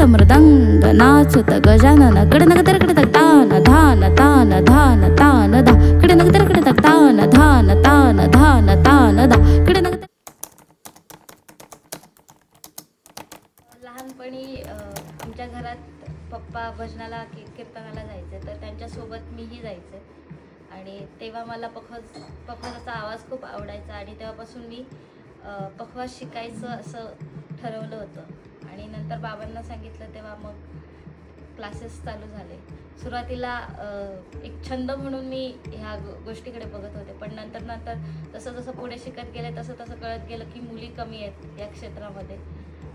मृदंग नाचत गजानन कडनग तरकड तान धान तान धान तान धा कडनग तरकड तान धान तान धान तान धा कडनग. लहानपणी आमच्या घरात पप्पा भजनाला कीर्तनाला जायचे, तर त्यांच्यासोबत मीही जायचे. आणि तेव्हा मला पखवाजाचा आवाज खूप आवडायचा आणि तेव्हापासून मी पखवाज शिकायचं असं ठरवलं होतं. आणि नंतर बाबांना सांगितलं तेव्हा मग क्लासेस चालू झाले. सुरुवातीला एक छंद म्हणून मी ह्या गोष्टीकडे बघत होते, पण नंतर जसं जसं पुढे शिकत गेले तसं कळत गेलं की मुली कमी आहेत या क्षेत्रामध्ये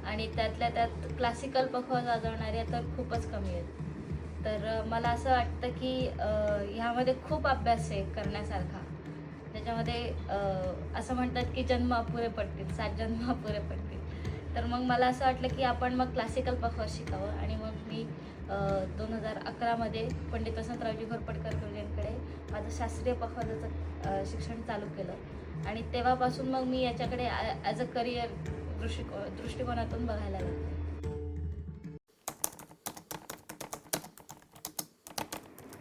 आणि त्यातल्या त्यात क्लासिकल पखवाज वाजवणारे तर खूपच कमी आहेत. तर मला असं वाटतं की ह्यामध्ये खूप अभ्यास आहे करण्यासारखा, त्याच्यामध्ये असं म्हणतात की जन्म अपुरे पडतील, 7 जन्म अपुरे पडतील. तर मग मला असं वाटलं की आपण मग क्लासिकल पखवाज शिकावं आणि मग मी 2011मध्ये पंडित वसंतरावजी घोरपडकर गुरुजींकडे माझं शास्त्रीय पखवाजाचं शिक्षण चालू केलं आणि तेव्हापासून मग मी याच्याकडे ॲज अ करिअर दृष्टिकोनातून बघायला लागले.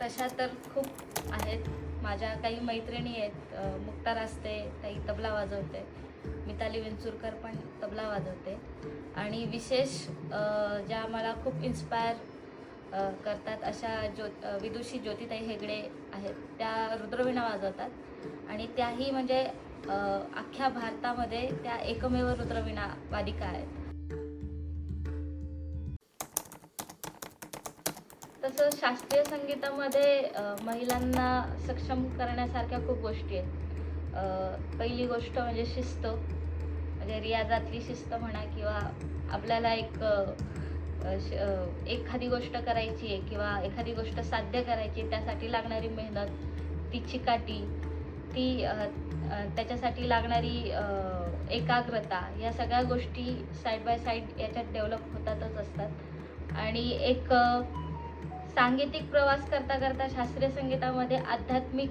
तशा तर खूप आहेत. माझ्या काही मैत्रिणी आहेत, मुक्ता रास्ते ताई तबला वाजवते, मिताली विंचुरकर पण तबला वाजवते आणि विशेष ज्या मला खूप इन्स्पायर करतात अशा विदुषी ज्योतिताई हेगडे आहेत. त्या रुद्रवीणा वाजवतात आणि त्याही म्हणजे अख्ख्या भारतामध्ये त्या एकमेव रुद्रवीणा वादिका आहेत. तसं शास्त्रीय संगीतामध्ये महिलांना सक्षम करण्यासारख्या खूप गोष्टी आहेत. पहिली गोष्ट म्हणजे शिस्त, म्हणजे रियाजातली शिस्त म्हणा किंवा आपल्याला एखादी गोष्ट करायची आहे किंवा एखादी गोष्ट साध्य करायची आहे, त्यासाठी लागणारी मेहनत, ती चिकाटी, ती त्याच्यासाठी लागणारी एकाग्रता, या सगळ्या गोष्टी साईड बाय साईड याच्यात डेव्हलप होतातच असतात. आणि एक सांगीतिक प्रवास करता शास्त्रीय संगीतामध्ये आध्यात्मिक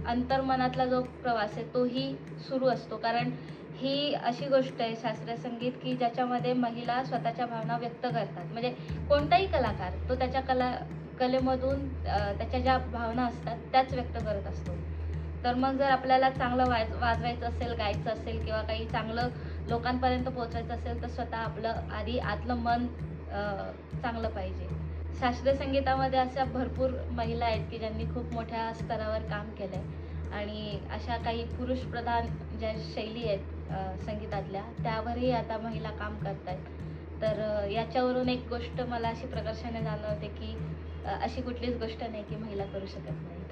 अंतर्मनातला जो प्रवास आहे तोही सुरू असतो, कारण ही अशी गोष्ट आहे शास्त्रीय संगीत की ज्याच्यामध्ये महिला स्वतःच्या भावना व्यक्त करतात. म्हणजे कोणताही कलाकार तो त्याच्या कलेमधून त्याच्या ज्या भावना असतात त्याच व्यक्त करत असतो. तर मग जर आपल्याला चांगलं वाजवायचं असेल, गायचं असेल किंवा काही चांगलं लोकांपर्यंत पोहोचायचं असेल तर स्वतः आपलं आधी आतलं मन चांगलं पाहिजे. शास्त्रीय संगीतामध्ये अशा भरपूर महिला आहेत की ज्यांनी खूप मोठ्या स्तरावर काम केलं आहे आणि अशा काही पुरुषप्रधान ज्या शैली आहेत संगीतातल्या त्यावरही आता महिला काम करत आहेत. तर याच्यावरून एक गोष्ट मला अशी प्रकर्षाने जाणवते की अशी कुठलीच गोष्ट नाही की महिला करू शकत नाहीत.